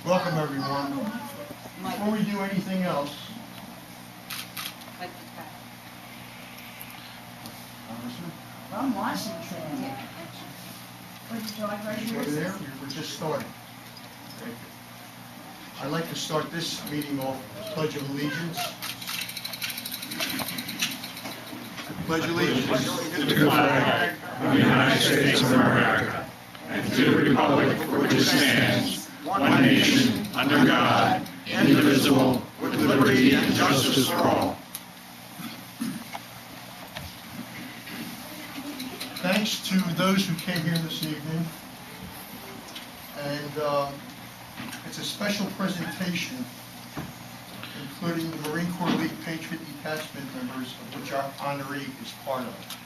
Welcome, everyone. Before we do anything else, I'm Washington. Would you like right over there, we're just starting. Thank you. I'd like to start this meeting off with the Pledge of Allegiance. Pledge allegiance To the flag of the United States of America and to the republic for which it stands, one nation, under God, indivisible, with liberty and justice for all. Thanks to those who came here this evening. And it's a special presentation including the Marine Corps League+Patriot detachment members, of which our honoree is part of.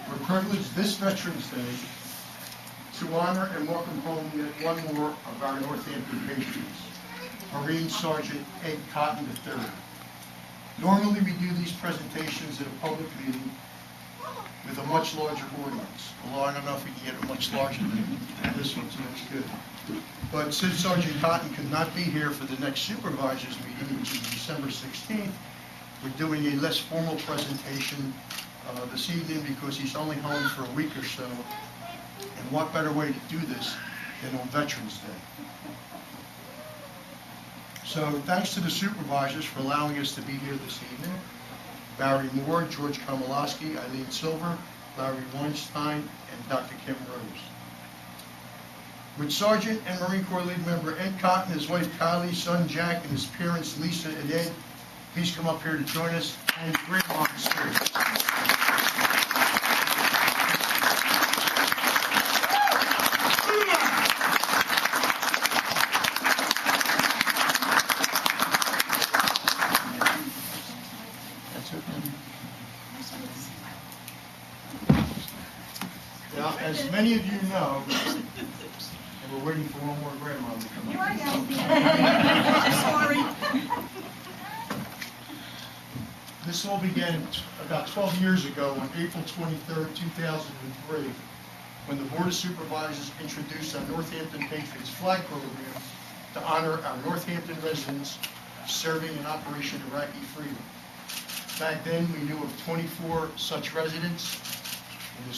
We're privileged this Veterans Day to honor and welcome home yet one more of our Northampton patriots, Marine Sgt. Ed Cotton III. Normally we do these presentations at a public meeting with a much larger audience, although I don't know if we can get it much larger than this one, so that's good. But since Sergeant Cotton could not be here for the next supervisors meeting, which is December 16th, we're doing a less formal presentation this evening because he's only home for a week or so. And what better way to do this than on Veterans Day? So thanks to the supervisors for allowing us to be here this evening. Barry Moore, George Komolowski, Eileen Silver, Larry Weinstein, and Dr. Kim Rose. With Sergeant and Marine Corps League member Ed Cotton, his wife Kylie, son Jack, and his parents Lisa and Ed, please come up here to join us, and Grandma on stage. Now, as many of you know, and we're waiting for one more grandma to come Here up. I am. I'm sorry. This all began about 12 years ago on April 23rd, 2003, when the Board of Supervisors introduced our Northampton Patriots flag program to honor our Northampton residents serving in Operation Iraqi Freedom. Back then, we knew of 24 such residents, and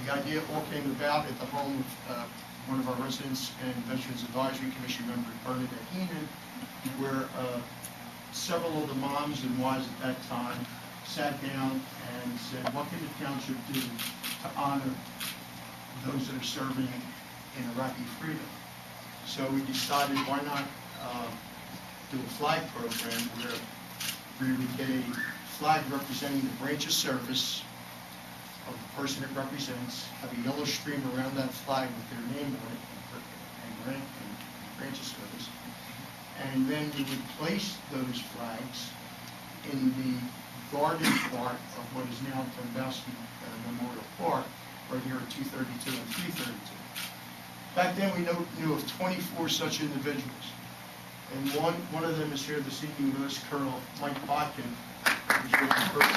the idea all came about at the home of one of our residents and Veterans Advisory Commission member, Bernadette Heenan, where several of the moms and wives at that time sat down and said, what can the township do to honor those that are serving in Iraqi freedom? So we decided, why not do a flag program where we would get a flag representing the branch of service of the person it represents, have a yellow stream around that flag with their name on it and rank and branch of service. And then we would place those flags in the garden part of what is now Tombowski Memorial Park, right here at 232 and 332. Back then we knew of 24 such individuals. And one of them is here this evening with us, Colonel Mike Botkin, who's with the first.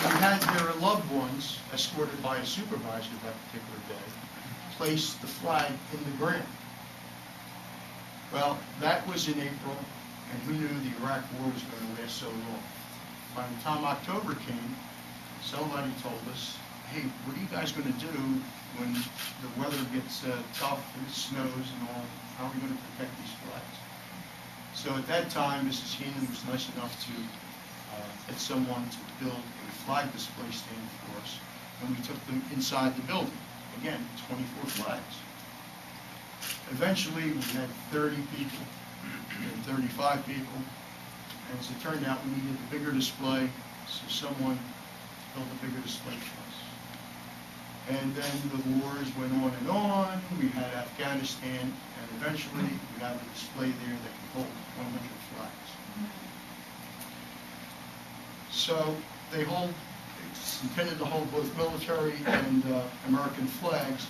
We had their loved ones, escorted by a supervisor that particular day, place the flag in the ground. Well, that was in April, and who knew the Iraq War was going to last so long? By the time October came, somebody told us, hey, what are you guys going to do when the weather gets tough and it snows and all? How are we going to protect these flags? So at that time, Mrs. Heenan was nice enough to get someone to build a flag display stand for us, and we took them inside the building. Again, 24 flags. Eventually, we had 30 people, and 35 people, and as it turned out, we needed a bigger display, so someone built a bigger display for us. And then the wars went on and on. We had Afghanistan, and eventually we have a display there that can hold 100 flags. So it's intended to hold both military and American flags.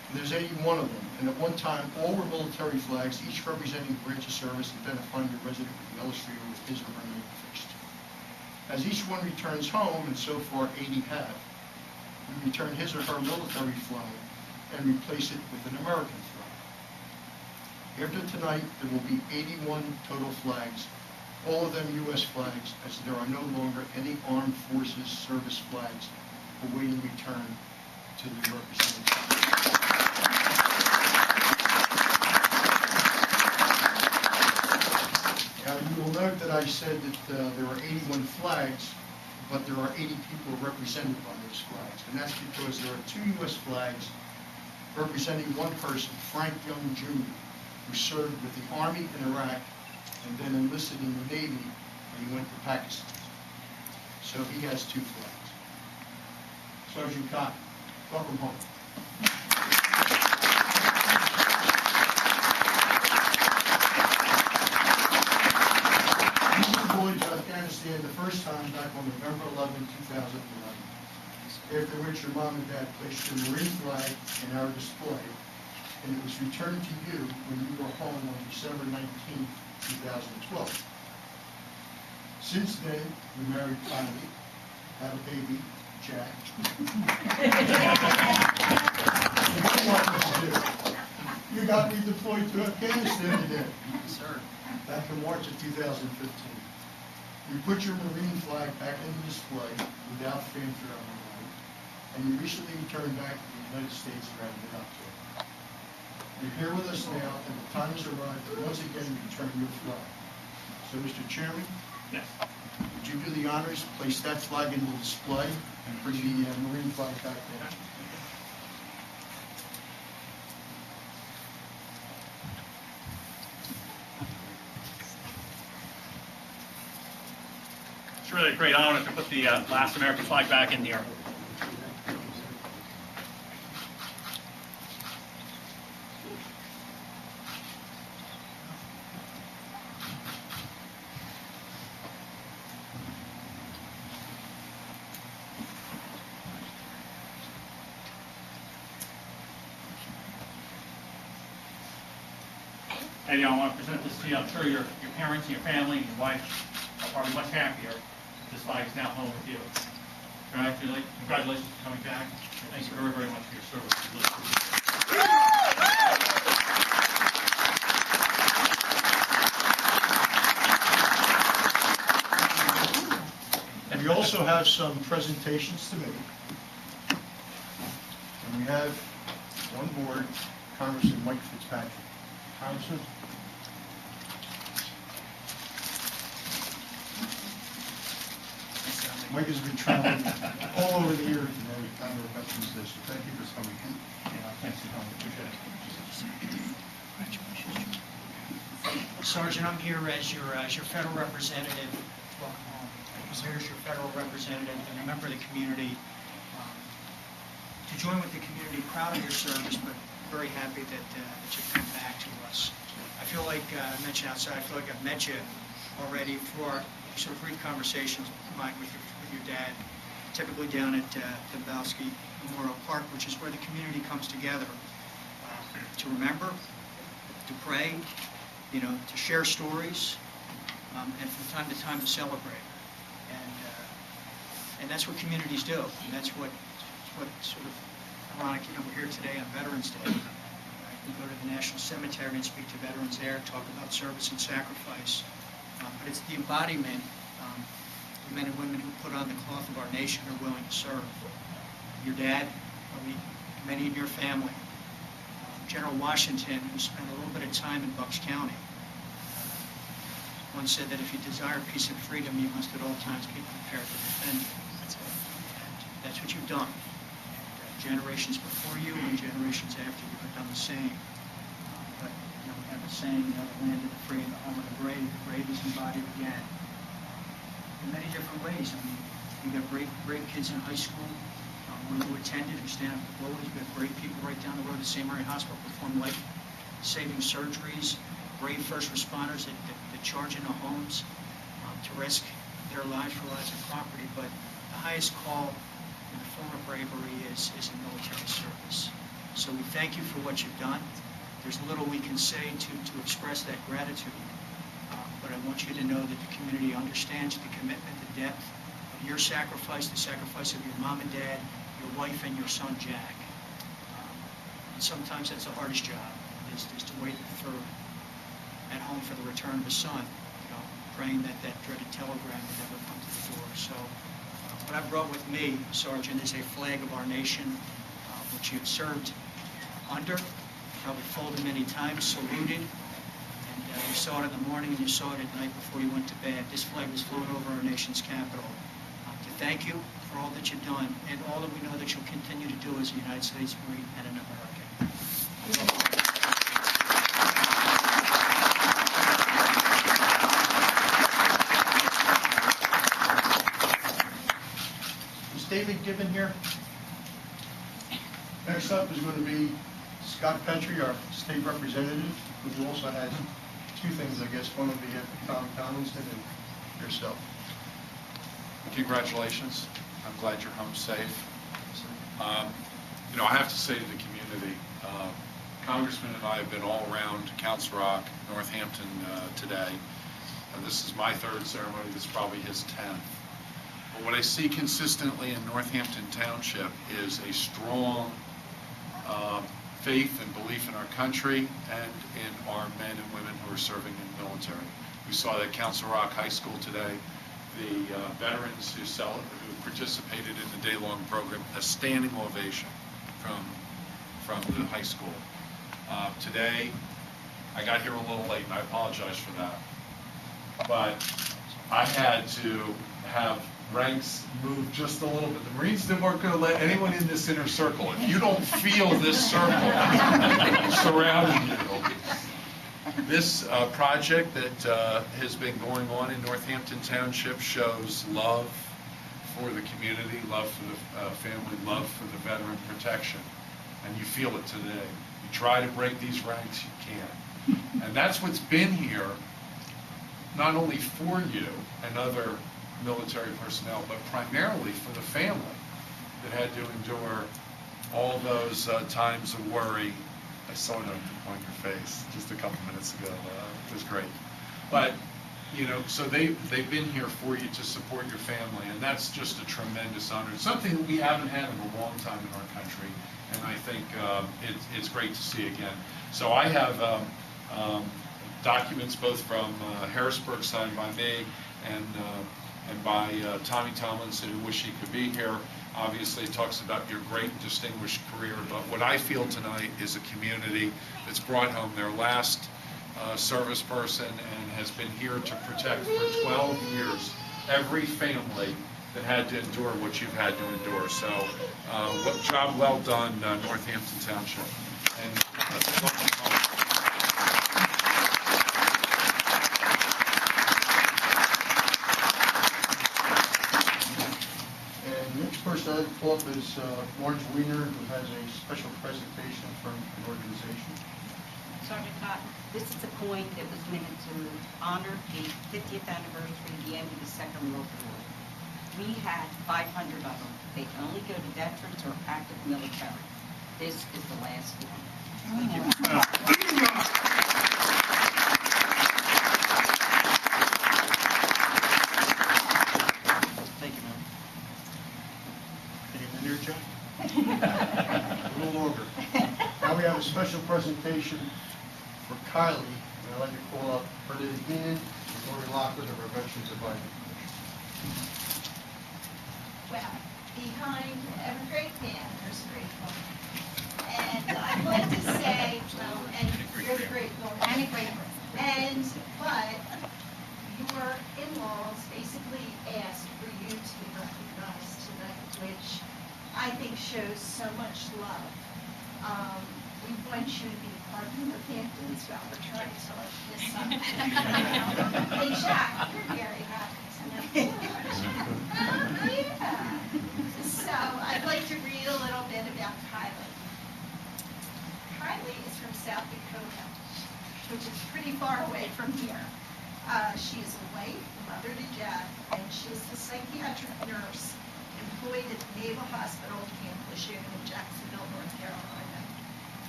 And there's 81 of them, and at one time all were military flags, each representing a branch of service identifying the resident with the illustrator with his or her name affixed. As each one returns home, and so far 80 have, we return his or her military flag and replace it with an American flag. After tonight, there will be 81 total flags, all of them U.S. flags, as there are no longer any armed forces service flags awaiting return to the representatives. Now, you will note that I said that there are 81 flags, but there are 80 people represented by those flags. And that's because there are 2 U.S. flags representing one person, Frank Young, Jr., who served with the Army in Iraq and then enlisted in the Navy, and he went to Pakistan. So he has 2 flags. Sergeant Cotton, welcome home. Deployed to Afghanistan the first time back on November 11, 2011, after which your mom and dad placed your Marine flag in our display, and it was returned to you when you were home on December 19, 2012. Since then, you married finally, had a baby, Jack. You got me deployed to Afghanistan today. Sir. Back in March of 2015. You put your Marine flag back in the display without fanfare on the line, and you recently returned back to the United States and rounded it up to it. You're here with us now, and the time has arrived to once again return your flag. So, Mr. Chairman, Yes. would you do the honors, place that flag in the display, and bring the Marine flag back there? It's really a great honor to put the last American flag back in here. And I want to present this to you. I'm sure your parents and your family and your wife are probably much happier that this flag is now home with you. Congratulations for coming back. And thank you very, very much for your service. And we also have some presentations to make. And we have on board Congressman Mike Fitzpatrick. Congressman? Mike has been traveling all over the earth in every time of Veterans Day, so thank you for coming in. Thanks for coming. Appreciate it. Sergeant, I'm here as your federal representative. Welcome home. I'm here as your federal representative and a member of the community. To join with the community, proud of your service, but very happy that you've come back to us. I feel like I mentioned outside. I feel like I've met you already through our sort of brief conversations, Mike, with your dad, typically down at the Bowski Memorial Park, which is where the community comes together to remember, to pray, to share stories, and from time to time to celebrate. And that's what communities do. And that's what sort of ironic. We're here today on Veterans Day. I can go to the National Cemetery and speak to veterans there, talk about service and sacrifice. But it's the embodiment of men and women who put on the cloth of our nation are willing to serve. Your dad, many in your family, General Washington, who spent a little bit of time in Bucks County, once said that if you desire peace and freedom, you must at all times be prepared to defend it. That's what you've done. Generations before you and generations after you have done the same. But we have a saying, the land of the free and the home of the brave. The brave is embodied again in many different ways. We got great kids in high school who attended, who stand up to voters. We have great people right down the road at St. Mary Hospital perform life-saving surgeries. Brave first responders that charge into homes to risk their lives for lives and property. But the highest call in the form of bravery is in military service. So we thank you for what you've done. There's little we can say to express that gratitude, but I want you to know that the community understands the commitment, the depth of your sacrifice, the sacrifice of your mom and dad, your wife and your son Jack. And sometimes that's the hardest job, is to wait at home for the return of the son, praying that that dreaded telegram would never come to the door. So what I brought with me, Sergeant, is a flag of our nation, which you've served under, probably folded many times, saluted, and you saw it in the morning and you saw it at night before you went to bed. This flag was flown over our nation's capital. To thank you for all that you've done and all that we know that you'll continue to do as a United States Marine and an American. David given here. Next up is going to be Scott Petrie, our state representative, who also has two things, I guess. One will be Tom Tomlinson and yourself. Congratulations. I'm glad you're home safe. I have to say to the community, Congressman and I have been all around Council Rock, Northampton today. This is my third ceremony. This is probably his 10th. But what I see consistently in Northampton Township is a strong faith and belief in our country and in our men and women who are serving in the military. We saw that at Council Rock High School today, the veterans who participated in the day-long program, a standing ovation from the high school. Today, I got here a little late, and I apologize for that. But I had to have ranks move just a little bit. The Marines weren't going to let anyone in this inner circle. If you don't feel this circle surrounding you, this project that has been going on in Northampton Township shows love for the community, love for the family, love for the veteran protection. And you feel it today. You try to break these ranks, you can't. And that's what's been here, not only for you and other military personnel, but primarily for the family that had to endure all those times of worry. I saw it on your face just a couple minutes ago. It was great. But, so they've been here for you to support your family, and that's just a tremendous honor. It's something that we haven't had in a long time in our country, and I think it's great to see again. So I have documents both from Harrisburg signed by me and by Tommy Tomlinson, who wish he could be here. Obviously, it talks about your great and distinguished career, but what I feel tonight is a community that's brought home their last service person and has been here to protect for 12 years every family that had to endure what you've had to endure. So, job well done, Northampton Township. First I'd pull up is Marge Wiener, who has a special presentation from an organization. Sergeant Cotton, this is a point that was meant to honor the 50th anniversary of the end of the Second World War. We had 500 of them. They can only go to veterans or active military. This is the last one. Thank you. Thank you, ma'am. Getting in there, Joe? A little longer. Now we have a special presentation for Kylie, and I'd like to call up Bernadette Dean and Lori Lockwood of our Veterans Advisory Commission. Well, behind every great man, there's a great woman. And I'd like to say, well, and you're the great woman. And a great woman. But your in-laws basically asked for you to be recognized tonight, which I think shows so much love. We want you to be part of the Northamptons while we're trying to let this summer. Hey, Jack, you're very happy tonight. Yeah. So I'd like to read a little bit about Kylie. Kylie is from South Dakota, which is pretty far away from here. She is a wife, mother to Jack, and she's a psychiatric nurse employed at the Naval Hospital Camp Lejeune in Jacksonville, North Carolina.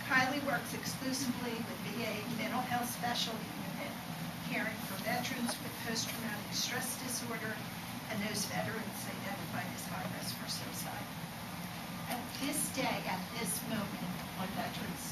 Kylie works exclusively with VA Mental Health Specialty Unit, caring for veterans with post-traumatic stress disorder and those veterans identified as high risk for suicide. At this day, at this moment, on Veterans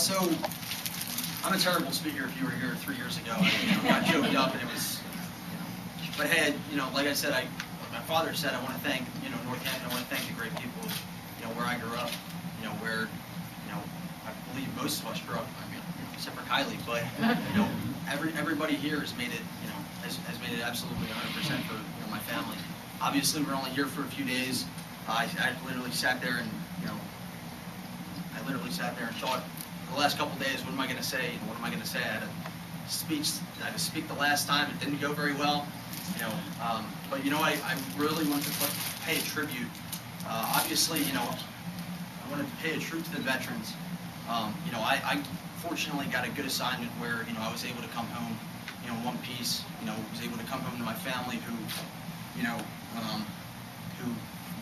So I'm a terrible speaker. If you were here 3 years ago, I got choked up, and it was, but hey, like I said, my father said, I want to thank, Northampton. I want to thank the great people, where I grew up, where, I believe most of us grew up. I mean, except for Kylie, but everybody here has made it, has made it absolutely 100% for my family. Obviously, we're only here for a few days. I literally sat there and, thought, for the last couple of days, what am I going to say? And what am I going to say? I had to speak the last time. It didn't go very well, but I really wanted to pay a tribute. Obviously, I wanted to pay a tribute to the veterans. I fortunately got a good assignment where, I was able to come home, in one piece. Was able to come home to my family who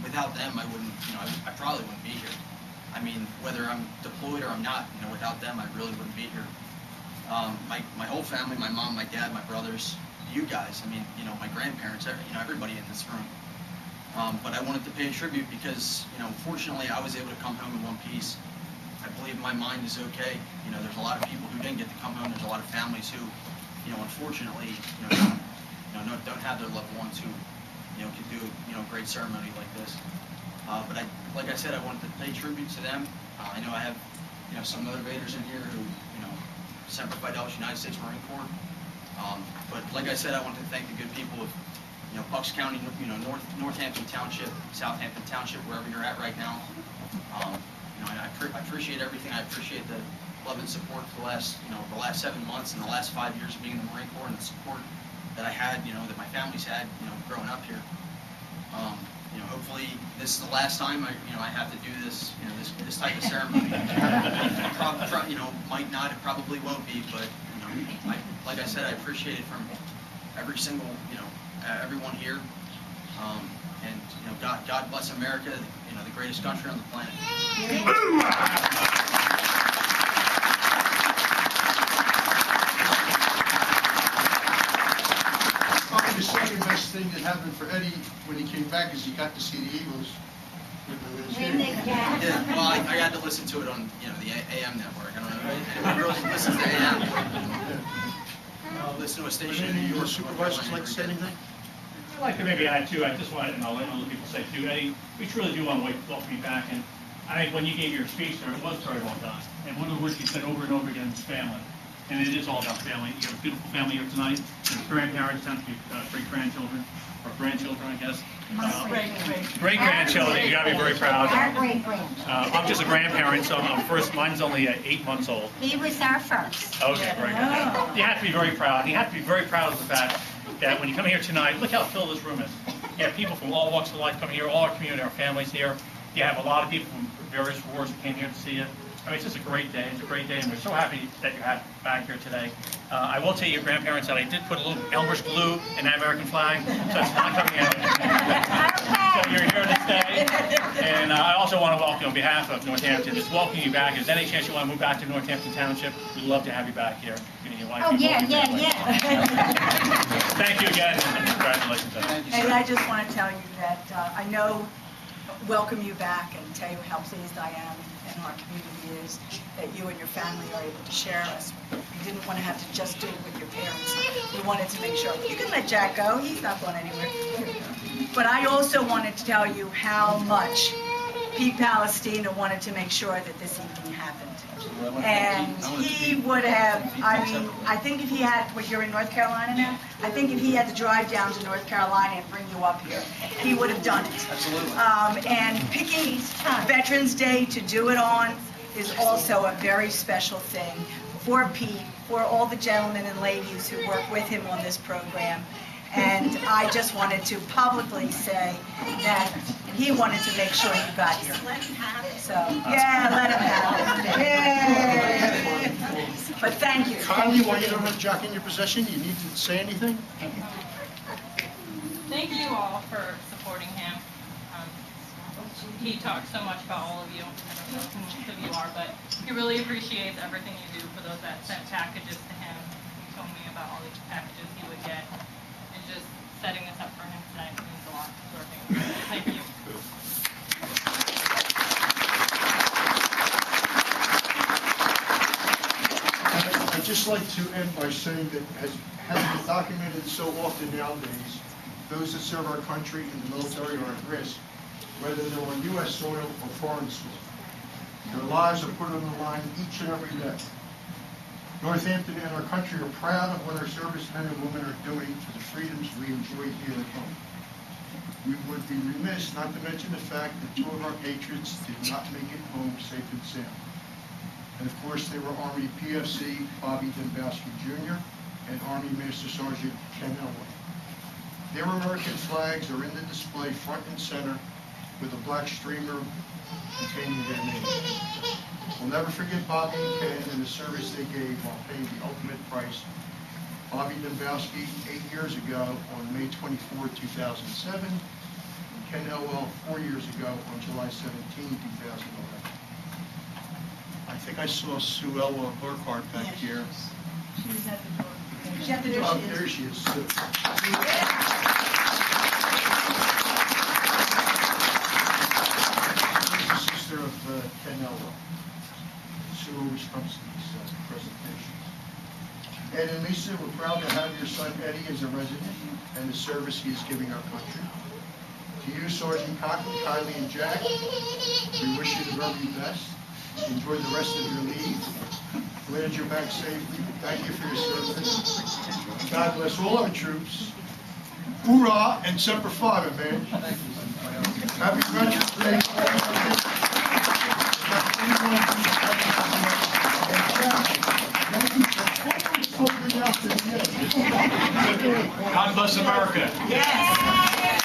without them, I wouldn't, I probably wouldn't be here. I mean, whether I'm deployed or I'm not, without them, I really wouldn't be here. My whole family, my mom, my dad, my brothers, you guys, I mean, my grandparents, everybody in this room. But I wanted to pay a tribute because, fortunately, I was able to come home in one piece. I believe my mind is okay. There's a lot of people who didn't get to come home. There's a lot of families who, unfortunately, don't have their loved ones who, could do, a great ceremony like this. But like I said, I wanted to pay tribute to them. I know I have, some motivators in here who, Semper Fidelis, United States Marine Corps. But like I said, I wanted to thank the good people of, Bucks County, Northampton Township, Southampton Township, wherever you're at right now. I appreciate everything. I appreciate the love and support for the last 7 months and the last 5 years of being in the Marine Corps, and the support that I had, that my family's had, growing up here. Hopefully this is the last time I have to do this, this type of ceremony. Might not, it probably won't be, but like I said, I appreciate it from every single, everyone here. And God bless America, the greatest country on the planet. Probably the second best thing that happened for Eddie when he came back is he got to see the Eagles. Yeah, well, I got to listen to it on, the AM network. I don't know if anyone really listens to AM. Listen to a station in New York. Supervisors like to say anything? I'd like to maybe add too, I just want to, and I'll let other people say too, Eddie, we truly do want to welcome you back, and I think when you gave your speech there, it was very well done. And one of the words you said over and over again is family. And it is all about family. You have a beautiful family here tonight. Your grandparents, great-grandchildren, or grandchildren, I guess. Great-grandchildren, you gotta be very proud. Our great-grand. I'm just a grandparent, so mine's only 8 months old. He was our first. Okay, very good. You have to be very proud. You have to be very proud of the fact that when you come here tonight, look how filled this room is. You have people from all walks of life coming here, all our community, our families here. You have a lot of people from various wars who came here to see you. I mean, it's just a great day. It's a great day, and we're so happy that you have back here today. I will tell your grandparents that I did put a little Elmer's glue in that American flag, so it's not coming out. So you're here to stay. And I also want to welcome, on behalf of Northampton, just welcome you back. If there's any chance you want to move back to Northampton Township, we'd love to have you back here. Oh, yeah. Thank you again, and congratulations. And I just want to tell you that I welcome you back and tell you how pleased I am and our community is that you and your family are able to share us. We didn't want to have to just do it with your parents. We wanted to make sure, you can let Jack go, he's not going anywhere. But I also wanted to tell you how much Pete Palestina wanted to make sure that this evening happened. And he would have, I think if he had, you're in North Carolina now? I think if he had to drive down to North Carolina and bring you up here, he would have done it. Absolutely. And picking Veterans Day to do it on is also a very special thing for Pete, for all the gentlemen and ladies who work with him on this program. And I just wanted to publicly say that he wanted to make sure you got here. So, yeah, let him have it. Yay! But thank you. Connie, while you don't have Jack in your possession, you need to say anything? Thank you all for supporting him. He talks so much about all of you. I don't know who most of you are, but he really appreciates everything you do for those that sent packages to him. He told me about all these packages he would get. And just setting this up for him tonight means a lot to our family. Thank you. just like to end by saying that, as has been documented so often nowadays, those that serve our country in the military are at risk, whether they're on U.S. soil or foreign soil. Their lives are put on the line each and every day. Northampton and our country are proud of what our servicemen and women are doing for the freedoms we enjoy here at home. We would be remiss not to mention the fact that 2 of our patriots did not make it home safe and sound. And of course, they were Army PFC Bobby Dembowski Jr. and Army Master Sergeant Ken Elway. Their American flags are in the display front and center with a black streamer containing their names. We'll never forget Bobby and Ken and the service they gave while paying the ultimate price. Bobby Dembowski 8 years ago on May 24, 2007, and Ken Elwell 4 years ago on July 17, 2011. I think I saw Sue Elwell Burkhart back here. She's at the door. There Oh, she is. there she is, Sue. She's the sister of Ken Elwell. Sue always comes to these presentations. Ed and Lisa, we're proud to have your son Eddie as a resident and the service he is giving our country. To you, Sergeant Cotton, Kylie, and Jack, we wish you the very best. Enjoy the rest of your leave. Land you back safely. Thank you for your service. God bless all our troops. Hoorah and Semper Fi, man. Happy Veterans Day. God bless America. Yes.